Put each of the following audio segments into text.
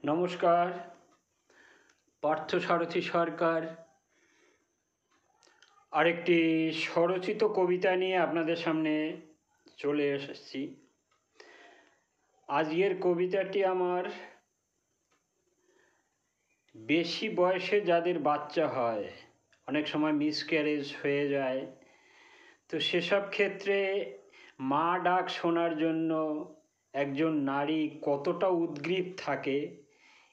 নমস্কার, পার্থসারথী সরকার আরেকটি স্বরচিত কবিতা নিয়ে আপনাদের সামনে চলে এসেছি। আজকের কবিতাটি আমার বেশি বয়সে যাদের বাচ্চা হয়, অনেক সময় মিসক্যারেজ হয়ে যায়, তো সেসব ক্ষেত্রে মা ডাক শোনার জন্য একজন নারী কতটা উদ্গ্রীব থাকে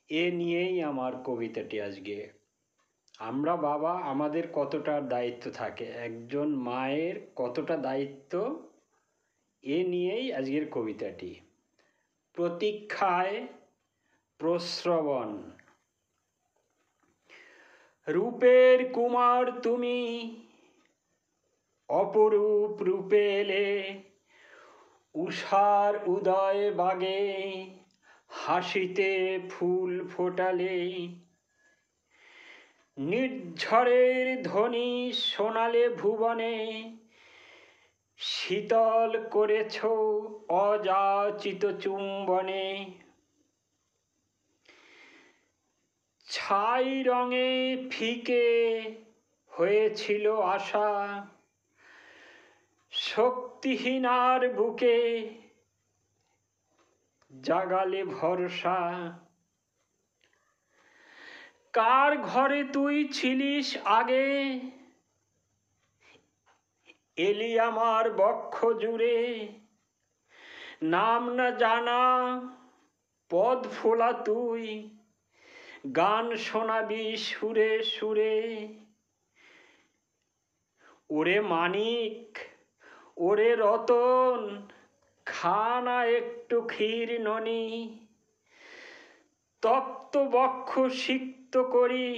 এ নিয়েই আমার কবিতাটি আজকে। আমরা বাবা, আমাদের কতটা দায়িত্ব থাকে, একজন মায়ের কতটা দায়িত্ব, এ নিয়েই আজকের কবিতাটি। প্রতীক্ষায় প্রশ্রবণ। রূপের কুমার তুমি, অপরূপ রূপে এলে, উষার উদয় বাগে হাসিতে ফুল ফোটালে। নির্ঝরের ধ্বনি শোনালে ভুবনে, শীতল করেছ অযাচিত চুম্বনে। ছাই রঙে ফিকে হয়েছিল আশা, শক্তিহীনার বুকে জাগালে ভরসা। কার ঘরে তুই ছিলিস আগে, এলি আমার বক্ষ জুড়ে। নাম না জানা পদ ফোলা তুই, গান শোনাবি সুরে সুরে। ওরে মানিক, ওরে রতন, খানা একটু ক্ষীর ননি। তপ্ত বক্ষ সিক্ত করি,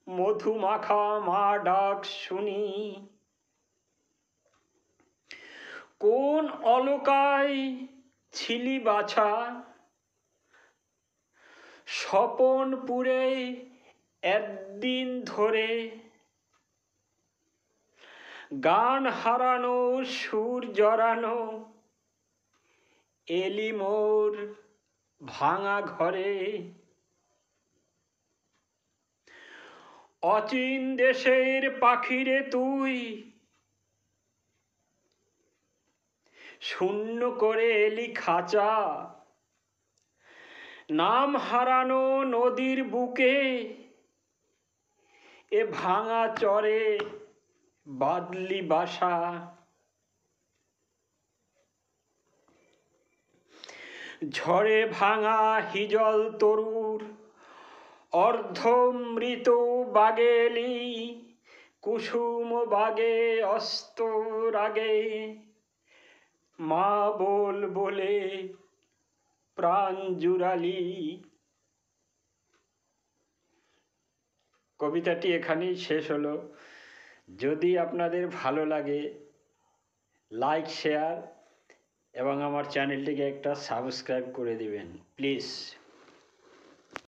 মধু মাখা মা ডাক শুনি। কোন অলকায় ছিলি বাছা, স্বপনপুরে একদিন ধরে। গান হারানো সুর জড়ানো, এলি মোর ভাঙা ঘরে। অচিন দেশের পাখিরে তুই, শূন্য করে এলি খাঁচা। নাম হারানো নদীর বুকে, এ ভাঙা চরে বাঁধলি বাসা। ঝড়ে ভাঙা হিজল তরুর, অর্ধমৃত বাগে এলি। কুসুম বাগে অস্ত রাগে, মা বল বলে প্রাণ জুড়ালি। কবিতাটি এখানেই শেষ হলো। যদি আপনাদের ভালো লাগে, লাইক, শেয়ার এবং আমার চ্যানেলটিকে একটা সাবস্ক্রাইব করে দিবেন প্লিজ।